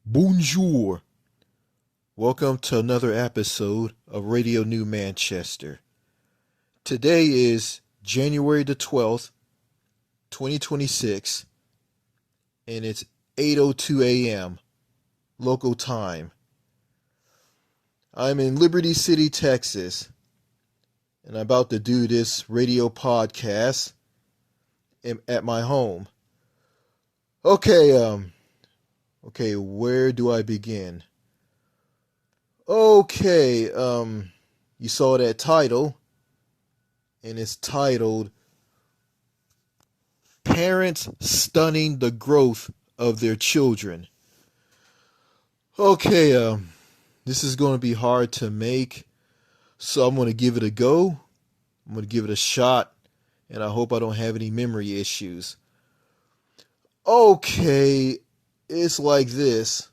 Bonjour. Welcome to another episode of Radio New Manchester. Today is January the 12th, 2026, and it's 8:02 a.m. local time. I'm in Liberty City, Texas, and I'm about to do this radio podcast at my home. Okay, where do I begin? Okay, you saw that title, and it's titled Parents Stunning the Growth of Their Children. Okay, this is going to be hard to make, so I'm going to give it a go. I'm going to give it a shot, and I hope I don't have any memory issues. Okay, it's like this.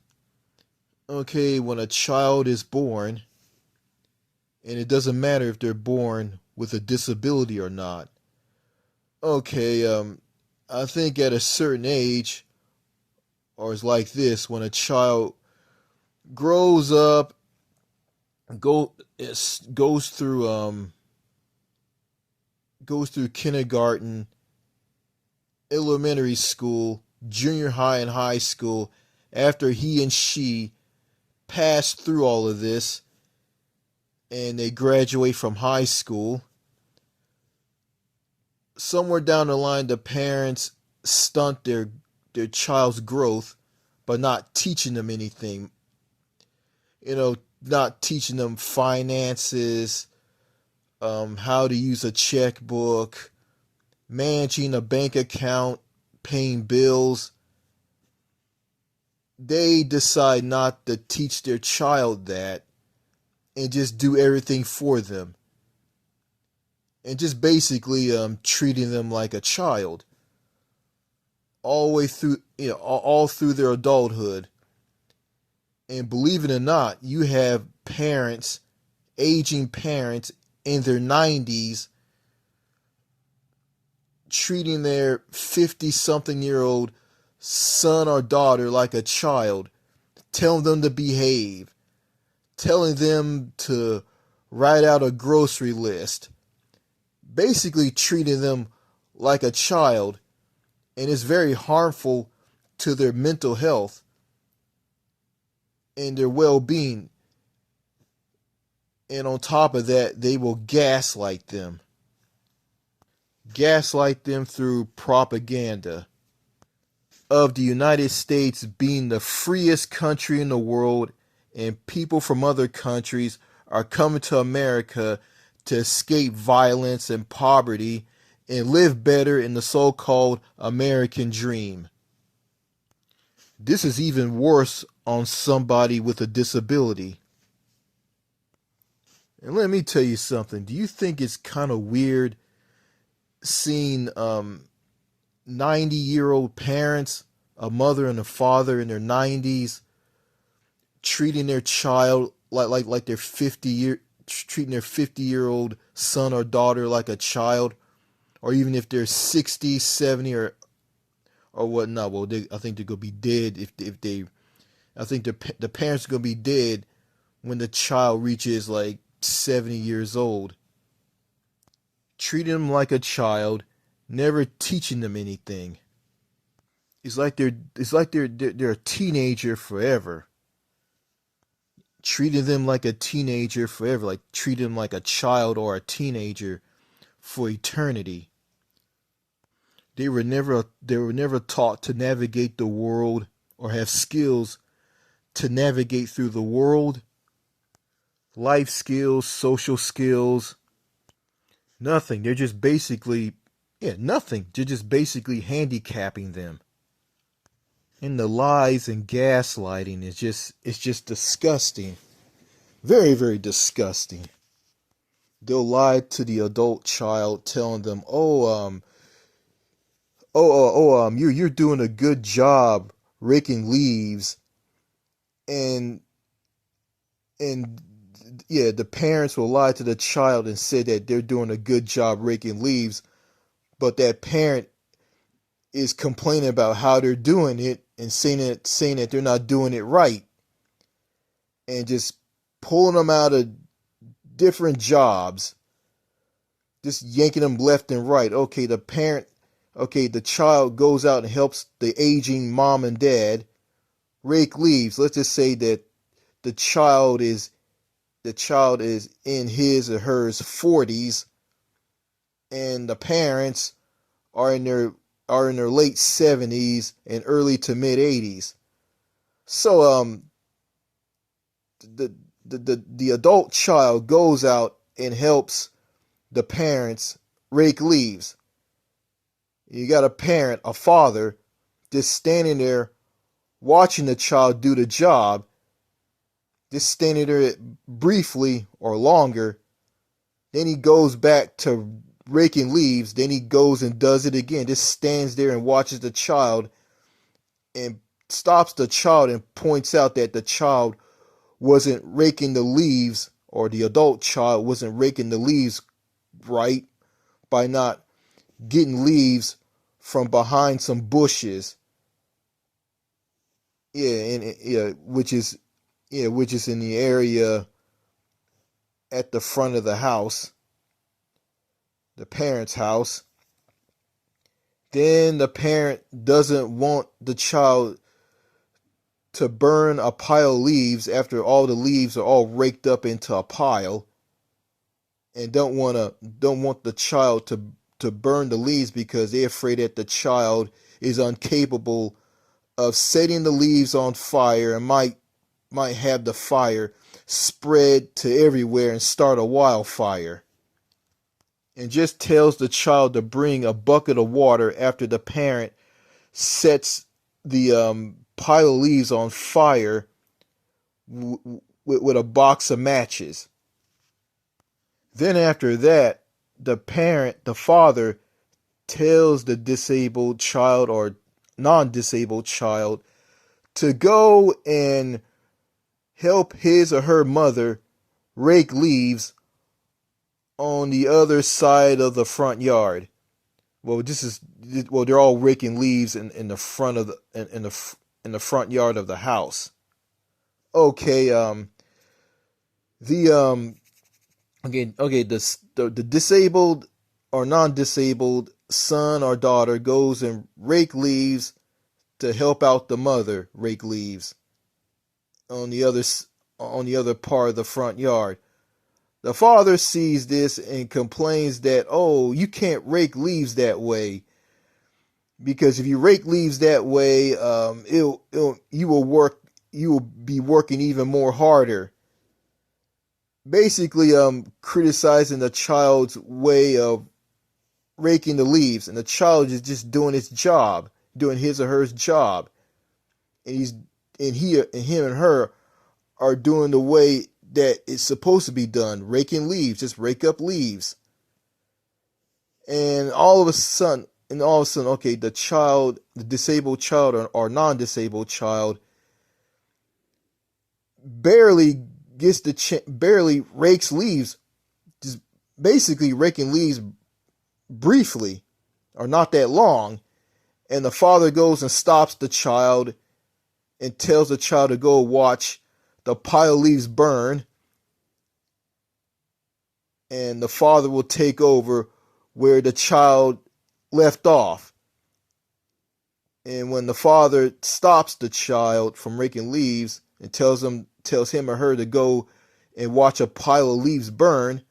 Okay, when a child is born, and it doesn't matter if they're born with a disability or not. Okay, I think at a certain age, or it's like this, when a child grows up, goes through kindergarten, elementary school, junior high, and high school. After he and she pass through all of this, and they graduate from high school, somewhere down the line, the parents stunt their child's growth by not teaching them anything. Not teaching them finances, how to use a checkbook, managing a bank account, paying bills. They decide not to teach their child that and just do everything for them. And just basically treating them like a child all the way through, all through their adulthood. And believe it or not, you have aging parents in their 90s, treating their 50-something-year-old son or daughter like a child, telling them to behave, telling them to write out a grocery list, basically treating them like a child, and it's very harmful to their mental health and their well-being. And on top of that, they will gaslight them through propaganda of the United States being the freest country in the world, and people from other countries are coming to America to escape violence and poverty and live better in the so-called American dream. This is even worse on somebody with a disability. And let me tell you something. Do you think it's kind of weird seeing 90-year-old parents, a mother and a father in their 90s, treating their child like their 50-year-old son or daughter like a child, or even if they're 60, 70, or whatnot? Well, I think they're gonna be dead if they. I think the parents are gonna be dead when the child reaches like 70 years old. Treating them like a child, never teaching them anything. It's like they're a teenager forever. Treating them like a teenager forever, like treating them like a child or a teenager for eternity. They were never taught to navigate the world or have skills to navigate through the world. Life skills, social skills, nothing. They're just basically nothing. They're just basically handicapping them. And the lies and gaslighting it's just disgusting. Very, very disgusting. They'll lie to the adult child, telling them, you're doing a good job raking leaves, and the parents will lie to the child and say that they're doing a good job raking leaves, but that parent is complaining about how they're doing it and saying that they're not doing it right, and just pulling them out of different jobs, just yanking them left and right. Okay, the child goes out and helps the aging mom and dad rake leaves. Let's just say that the child is in his or her 40s, and the parents are in their late 70s and early to mid 80s. So the adult child goes out and helps the parents rake leaves. You got a father, just standing there watching the child do the job, just standing there briefly or longer. Then he goes back to raking leaves. Then he goes and does it again. Just stands there and watches the child, and stops the child and points out that the child wasn't raking the leaves, or the adult child wasn't raking the leaves right, by not getting leaves from behind some bushes. Which is in the area at the front of the house, the parent's house. Then the parent doesn't want the child to burn a pile of leaves after all the leaves are all raked up into a pile, and don't want the child to burn the leaves because they're afraid that the child is incapable of setting the leaves on fire and might have the fire spread to everywhere and start a wildfire. And just tells the child to bring a bucket of water after the parent sets the pile of leaves on fire with a box of matches. Then after that, the father, tells the disabled child or non-disabled child to go and help his or her mother rake leaves on the other side of the front yard. Well, they're all raking leaves in the front of in the front yard of the house. Okay, the the disabled or non-disabled son or daughter goes and rake leaves to help out the mother rake leaves on the other part of the front yard. The father sees this and complains that, oh, you can't rake leaves that way, because if you rake leaves that way, you will be working even more harder. Basically, criticizing the child's way of raking the leaves, and the child is just doing his job, doing his or her job, and him and her are doing the way that it's supposed to be done, raking leaves, just rake up leaves. And all of a sudden, okay, the disabled child or non-disabled child barely barely rakes leaves, just basically raking leaves briefly, or not that long. And the father goes and stops the child and tells the child to go watch the pile of leaves burn, and the father will take over where the child left off. And when the father stops the child from raking leaves and tells him or her to go and watch a pile of leaves burn,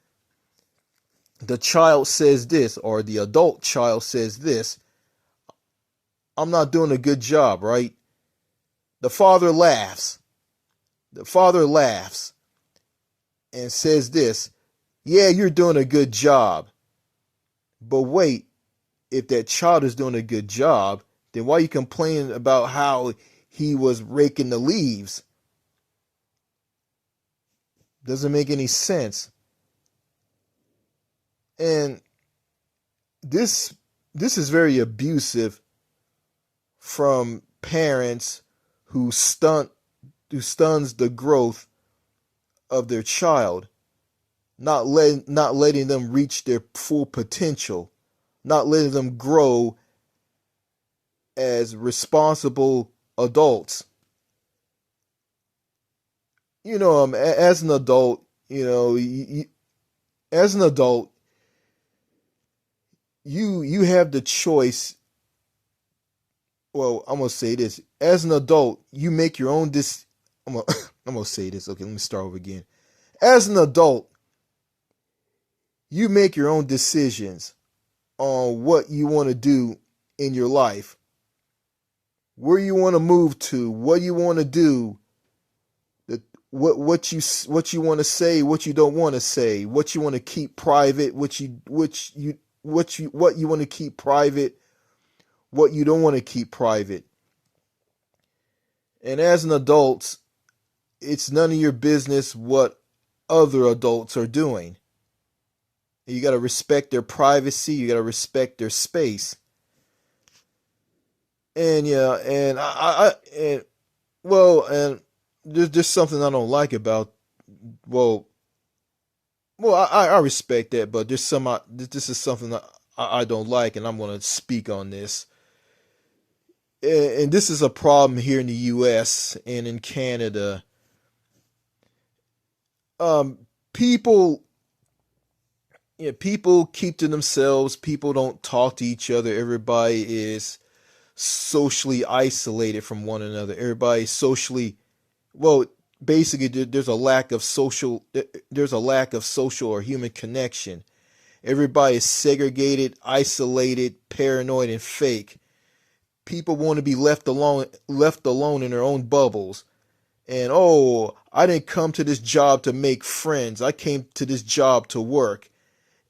the child says this, or the adult child says this: I'm not doing a good job, right? The father laughs. The father laughs and says this: yeah, you're doing a good job. But wait, if that child is doing a good job, then why are you complaining about how he was raking the leaves? Doesn't make any sense. And this is very abusive from parents who stuns the growth of their child, not letting them reach their full potential, not letting them grow as responsible adults. As an adult, as an adult, you have the choice. Well, I'm gonna say this: as an adult, you make your own. I'm gonna, I'm gonna say this. Okay, let me start over again. As an adult, you make your own decisions on what you want to do in your life, where you want to move to, what you want to do, the, what you want to say, what you don't want to say, what you want to keep private, what you want to keep private, what you don't want to keep private. And as an adult, it's none of your business what other adults are doing. You got to respect their privacy, you got to respect their space. And yeah, and and well, and there's just something I don't like about. Well, I respect that, but there's this is something that I don't like, and I'm going to speak on this. And this is a problem here in the U.S. and in Canada. People, yeah, people keep to themselves. People don't talk to each other. Everybody is socially isolated from one another. Everybody socially, well, basically there's a lack of social. There's a lack of social or human connection. Everybody is segregated, isolated, paranoid, and fake. People want to be left alone in their own bubbles. And oh, I didn't come to this job to make friends. I came to this job to work.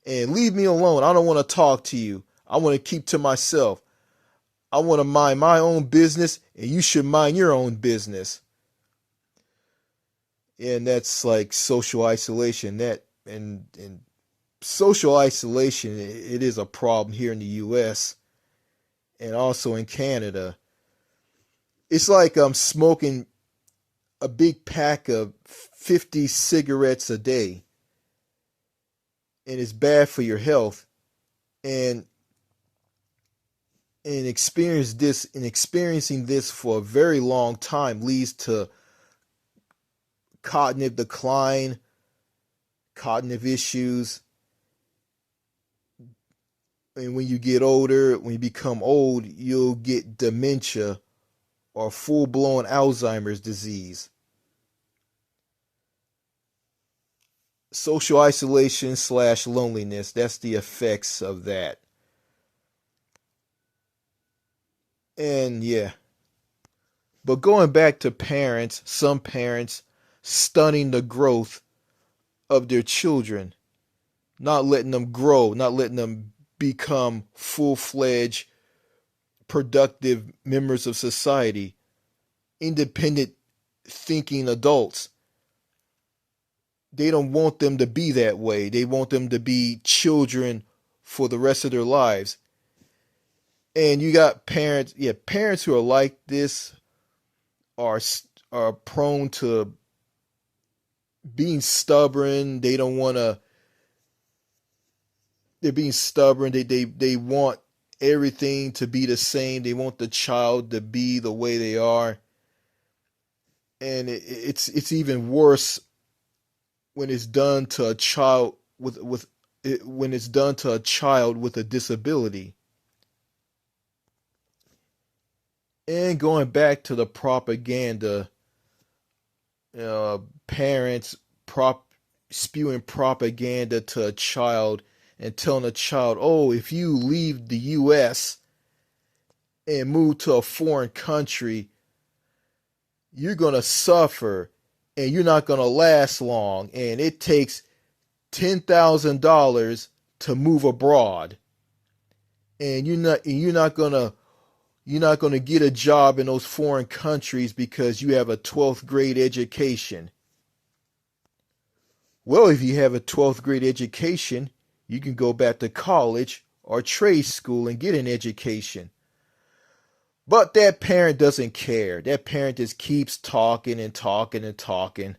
And leave me alone. I don't want to talk to you. I want to keep to myself. I want to mind my own business, and you should mind your own business. And that's like social isolation. That and social isolation, it is a problem here in the U.S. and also in Canada. It's like I'm smoking a big pack of 50 cigarettes a day, and it's bad for your health. And experiencing this for a very long time leads to cognitive decline, cognitive issues. And when you get older, when you become old, you'll get dementia or full-blown Alzheimer's disease. Social isolation slash loneliness, that's the effects of that. And yeah. But going back to parents, some parents stunning the growth of their children, not letting them grow, not letting them become full-fledged, productive members of society, independent thinking adults. They don't want them to be that way. They want them to be children for the rest of their lives. And you got parents, yeah, parents who are like this are are prone to being stubborn. They don't want to. They're being stubborn. They want everything to be the same. They want the child to be the way they are. And it's even worse when it's done to a child when it's done to a child with a disability. And going back to the propaganda, parents spewing propaganda to a child and telling a child, "Oh, if you leave the U.S. and move to a foreign country, you're gonna suffer, and you're not gonna last long, and it takes $10,000 to move abroad, and you're not gonna get a job in those foreign countries because you have a 12th grade education." Well, if you have a 12th grade education, you can go back to college or trade school and get an education. But that parent doesn't care. That parent just keeps talking and talking and talking,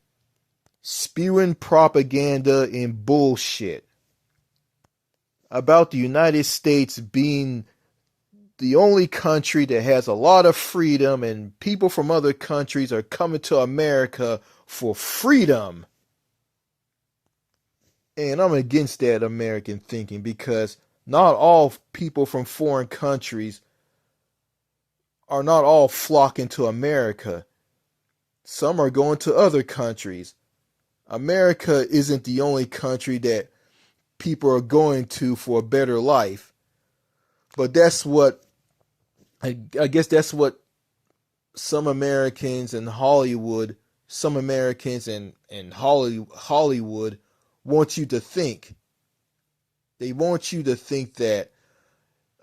spewing propaganda and bullshit about the United States being the only country that has a lot of freedom, and people from other countries are coming to America for freedom. And I'm against that American thinking, because not all people from foreign countries are not all flocking to America. Some are going to other countries. America isn't the only country that people are going to for a better life. But that's what, I guess that's what some Americans in Hollywood, Hollywood want you to think. They want you to think that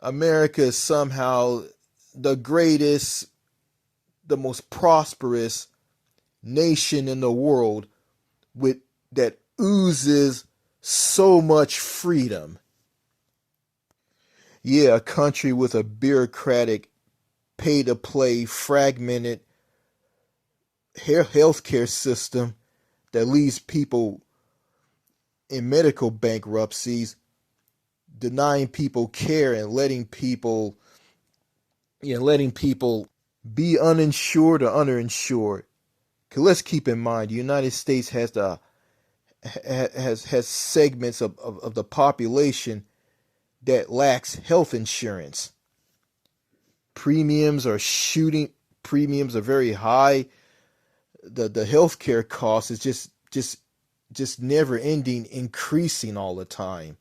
America is somehow the greatest, the most prosperous nation in the world, with that oozes so much freedom. Yeah, a country with a bureaucratic, pay-to-play, fragmented healthcare system that leaves people in medical bankruptcies, denying people care and letting people be uninsured or underinsured. Cause let's keep in mind, the United States has segments of the population that lacks health insurance. Premiums are shooting. Premiums are very high. The healthcare cost is just never ending, increasing all the time.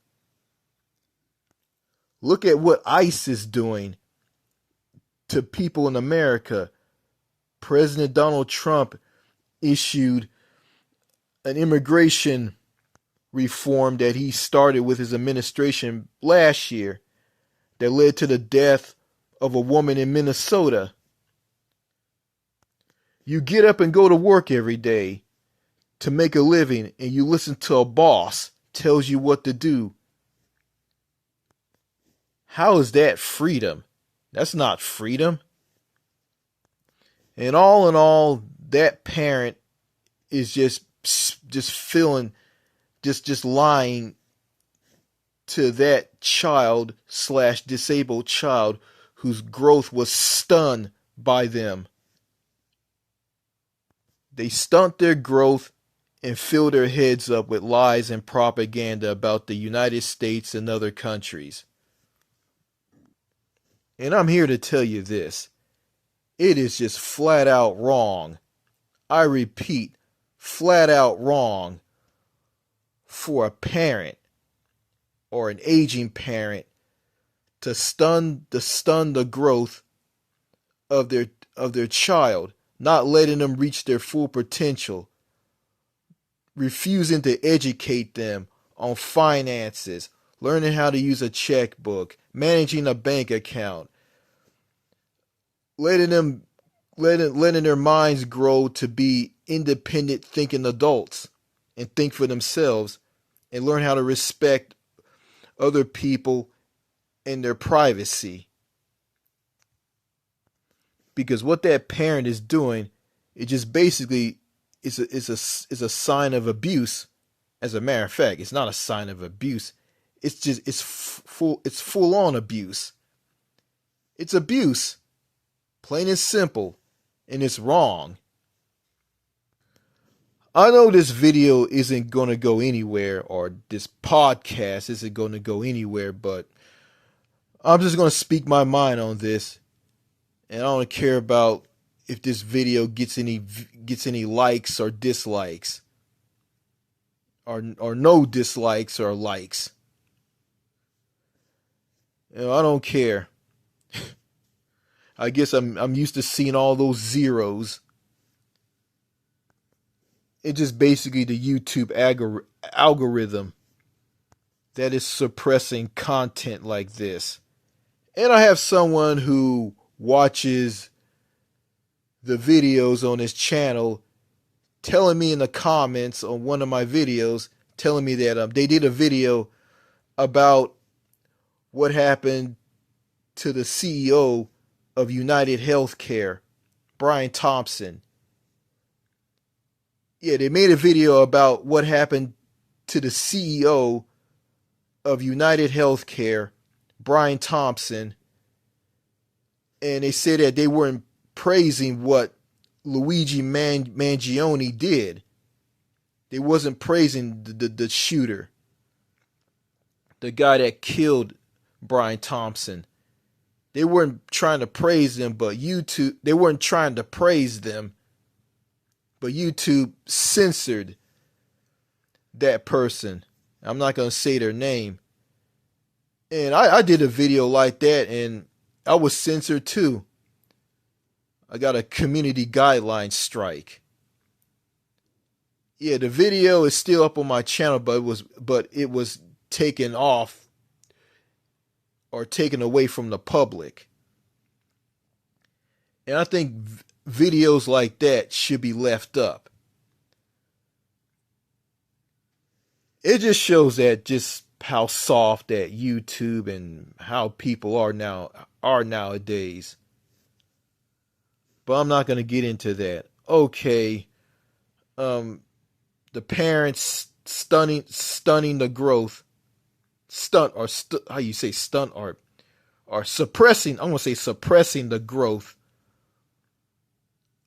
Look at what ICE is doing to people in America. President Donald Trump issued an immigration reform that he started with his administration last year that led to the death of a woman in Minnesota. You get up and go to work every day to make a living, and you listen to a boss tells you what to do. How is that freedom? That's not freedom. And all in all, that parent is just lying to that child / disabled child whose growth was stunned by them. They stunt their growth and fill their heads up with lies and propaganda about the United States and other countries. And I'm here to tell you this. It is just flat out wrong. I repeat, flat out wrong for a parent or an aging parent to stun the growth of their child, not letting them reach their full potential, refusing to educate them on finances, learning how to use a checkbook, managing a bank account, letting their minds grow to be independent thinking adults and think for themselves and learn how to respect other people and their privacy. Because what that parent is doing, it just basically is a sign of abuse. As a matter of fact, it's not a sign of abuse. It's full on abuse. It's abuse. Plain and simple. And it's wrong. I know this video isn't going to go anywhere, or this podcast isn't going to go anywhere, but I'm just going to speak my mind on this. And I don't care about if this video gets any likes or dislikes, or no dislikes or likes. I don't care. I guess I'm used to seeing all those zeros. It's just basically the YouTube algorithm that is suppressing content like this. And I have someone who watches the videos on his channel telling me in the comments on one of my videos, telling me that they did a video about what happened to the CEO of United Healthcare, Brian Thompson. Yeah, they made a video about what happened to the CEO of United Healthcare, Brian Thompson, and they said that they weren't praising what Mangione did. They wasn't praising the shooter, the guy that killed Brian Thompson. They weren't trying to praise them, but YouTube, they weren't trying to praise them, but YouTube censored that person. I'm not going to say their name. And I did a video like that, and I was censored too. I got a community guideline strike. Yeah, the video is still up on my channel, but it was taken off or taken away from the public. And I think videos like that should be left up. It just shows that just how soft that YouTube and how people are nowadays. But I'm not going to get into that. Okay. The parents stunning the growth, how you say stunt or suppressing. I'm going to say suppressing the growth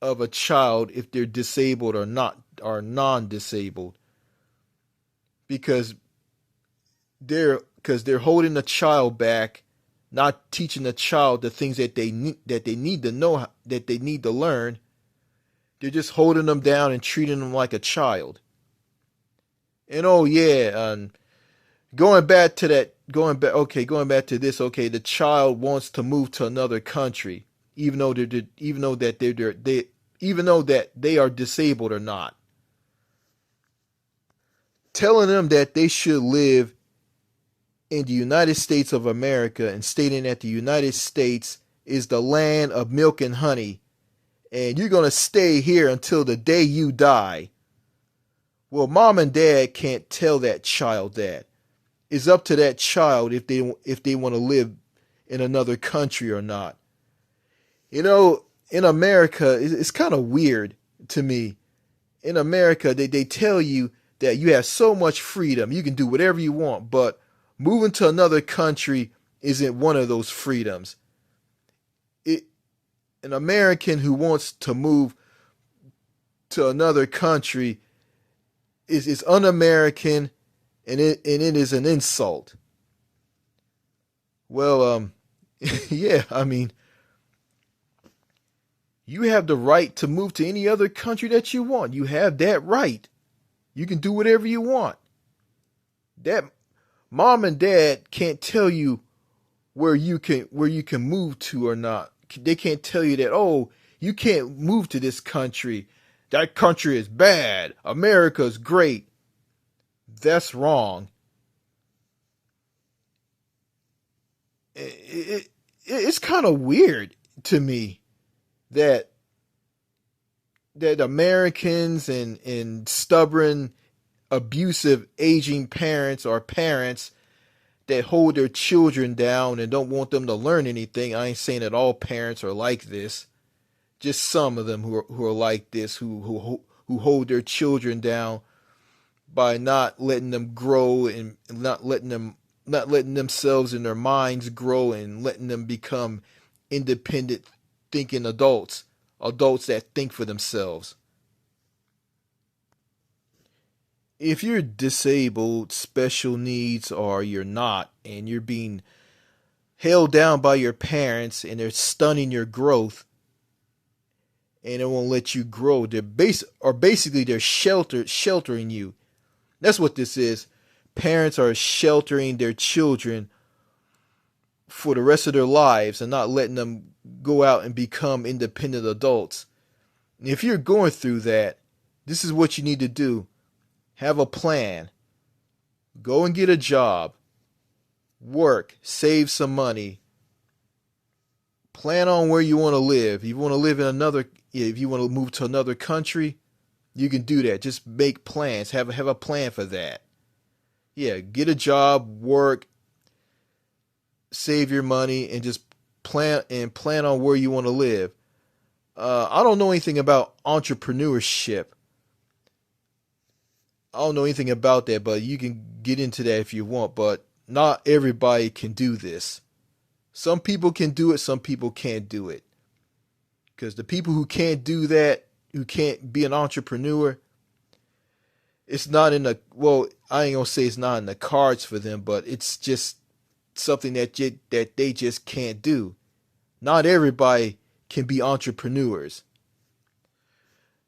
of a child if they're disabled or not, or non-disabled, because they're holding the child back, not teaching the child the things that they need to know, that they need to learn. They're just holding them down and treating them like a child. And oh yeah, going back to this. Okay, the child wants to move to another country, even though that they are disabled or not. Telling them that they should live in the United States of America and stating that the United States is the land of milk and honey, and you're going to stay here until the day you die. Well, mom and dad can't tell that child that. It's up to that child if they want to live in another country or not. You know, in America, it's kind of weird to me. In America, they tell you that you have so much freedom. You can do whatever you want, but moving to another country isn't one of those freedoms. An American who wants to move to another country is un-American, and it is an insult. Well, yeah, I mean, you have the right to move to any other country that you want. You have that right. You can do whatever you want. That mom and dad can't tell you where you can move to or not. They can't tell you that, oh, you can't move to this country. That country is bad. America's great. That's wrong. It's kind of weird to me that Americans and stubborn, abusive, aging parents or parents that hold their children down and don't want them to learn anything. I ain't saying that all parents are like this. Just some of them who are like this, who hold their children down by not letting them grow and not letting themselves and their minds grow and letting them become independent thinking adults that think for themselves. If you're disabled, special needs, or you're not, and you're being held down by your parents and they're stunning your growth and they won't let you grow, basically they're sheltering you. That's what this is. Parents are sheltering their children for the rest of their lives and not letting them go out and become independent adults. And if you're going through that, this is what you need to do. Have a plan. Go and get a job. Work. Save some money. Plan on where you want to live. If you want to move to another country, you can do that. Just make plans. Have a plan for that. Yeah, get a job, work, save your money, and just plan on where you want to live. I don't know anything about entrepreneurship. I don't know anything about that, but you can get into that if you want. But not everybody can do this. Some people can do it, some people can't do it. Because the people who can't do that, who can't be an entrepreneur, it's not in the, well, I ain't gonna say it's not in the cards for them, but it's just something that they just can't do. Not everybody can be entrepreneurs.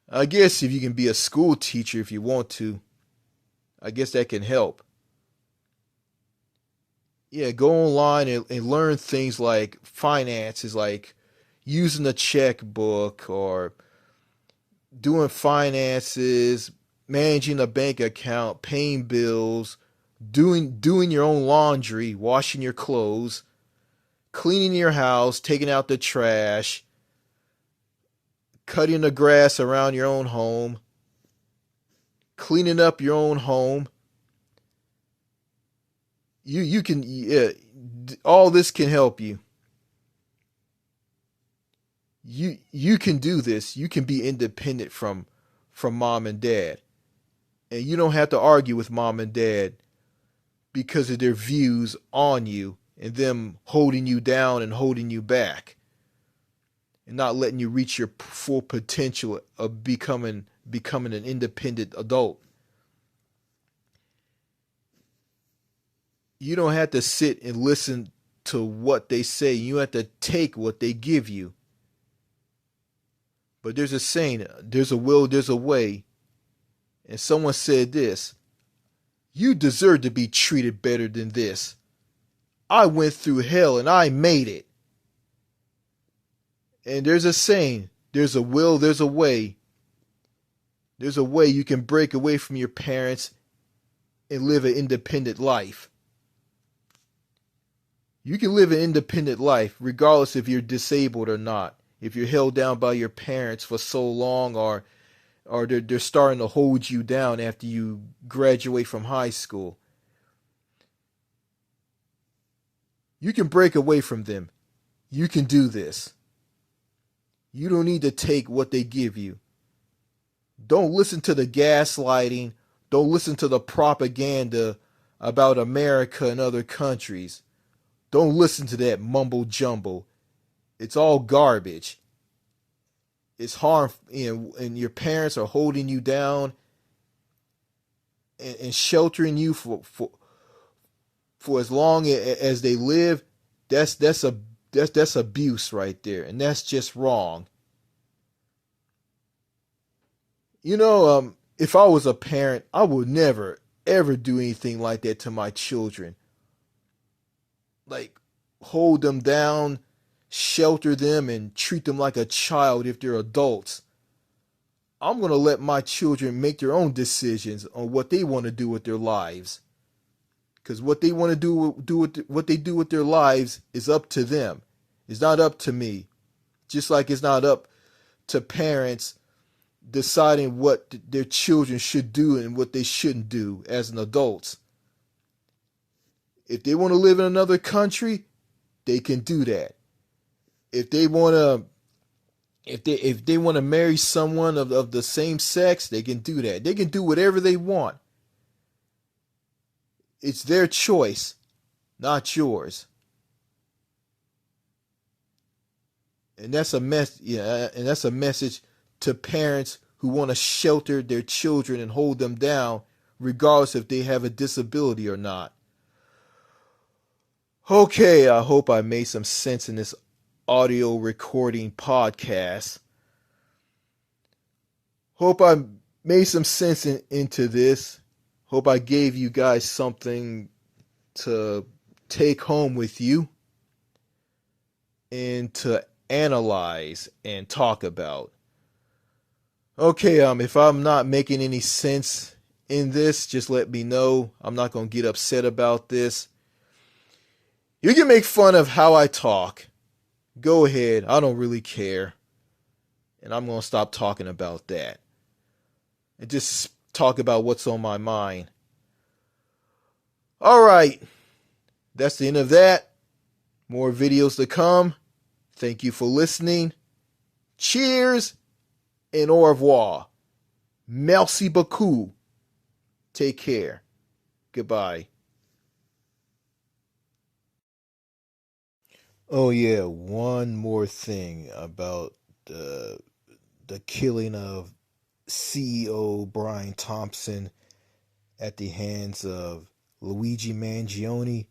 I guess if you can be a school teacher if you want to, I guess that can help. Yeah, go online and learn things like finances, like using a checkbook or doing finances, managing a bank account, paying bills, doing your own laundry, washing your clothes, cleaning your house, taking out the trash, cutting the grass around your own home, cleaning up your own home. You can, yeah, all this can help you. You can do this. You can be independent from mom and dad. And you don't have to argue with mom and dad because of their views on you and them holding you down and holding you back and not letting you reach your full potential of becoming an independent adult. You don't have to sit and listen to what they say. You have to take what they give you. But there's a saying, there's a will, there's a way. And someone said this: you deserve to be treated better than this. I went through hell and I made it. And there's a saying, there's a will, there's a way. There's a way you can break away from your parents and live an independent life. You can live an independent life regardless if you're disabled or not. If you're held down by your parents for so long, or they're starting to hold you down after you graduate from high school. You can break away from them. You can do this. You don't need to take what they give you. Don't listen to the gaslighting. Don't listen to the propaganda about America and other countries. Don't listen to that mumble jumble. It's all garbage. It's harmful, and your parents are holding you down and sheltering you for as long as they live. That's abuse right there, and that's just wrong. If I was a parent, I would never ever do anything like that to my children. Like, hold them down, shelter them, and treat them like a child if they're adults. I'm going to let my children make their own decisions on what they want to do with their lives. Because what they want to what they do with their lives is up to them. It's not up to me. Just like it's not up to parents deciding what their children should do and what they shouldn't do as an adults. If they want to live in another country, they can do that. If they want to if they want to marry someone of the same sex, they can do that. They can do whatever they want. It's their choice, not yours. And that's a message to parents who want to shelter their children and hold them down regardless if they have a disability or not. Okay, I hope I made some sense in this audio recording podcast. Hope I made some sense into this. Hope I gave you guys something to take home with you and to analyze and talk about. Okay, if I'm not making any sense in this, just let me know. I'm not going to get upset about this. You can make fun of how I talk. Go ahead. I don't really care. And I'm going to stop talking about that. And just talk about what's on my mind. All right. That's the end of that. More videos to come. Thank you for listening. Cheers and au revoir. Merci beaucoup. Take care. Goodbye. Oh yeah, one more thing about the the killing of CEO Brian Thompson at the hands of Luigi Mangione.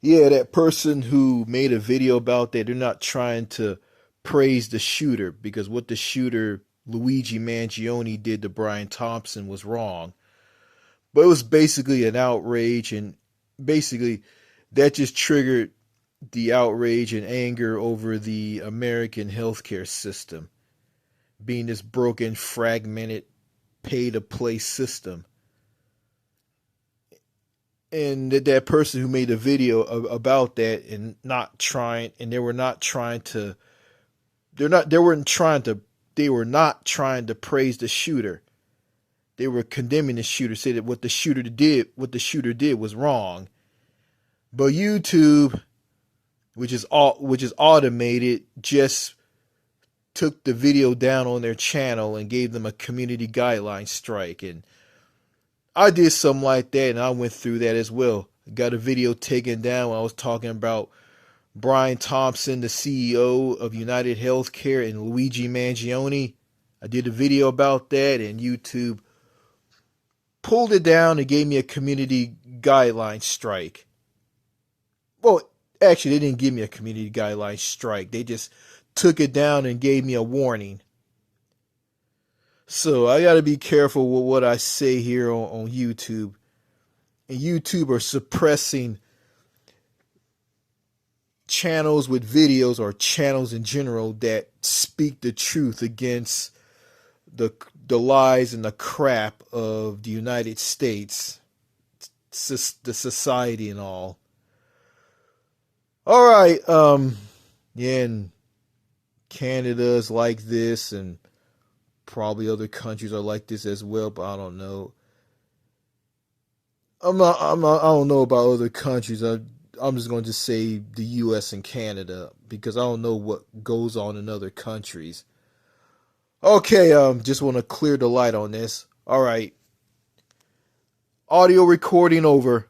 Yeah, that person who made a video about that, they're not trying to praise the shooter because what the shooter Luigi Mangione did to Brian Thompson was wrong. But it was basically an outrage, and basically that just triggered the outrage and anger over the American healthcare system being this broken, fragmented, pay to play system. And that person who made a video about that and not trying, and they were not trying to, they weren't trying to, they were not trying to praise the shooter. They were condemning the shooter, say that what the shooter did was wrong. But YouTube, which is automated, just took the video down on their channel and gave them a community guideline strike. And I did something like that, and I went through that as well. Got a video taken down when I was talking about Brian Thompson, the CEO of United Healthcare, and Luigi Mangione. I did a video about that, and YouTube pulled it down and gave me a community guideline strike. Well, actually, they didn't give me a community guideline strike. They just took it down and gave me a warning. So I got to be careful with what I say here on YouTube. And YouTube are suppressing channels with videos or channels in general that speak the truth against the lies and the crap of the United States, the society and all. All right, yeah, and Canada's like this, and probably other countries are like this as well, but I don't know. I don't know about other countries. I'm just going to say the U.S. and Canada because I don't know what goes on in other countries. Okay, just want to clear the light on this. All right, audio recording over.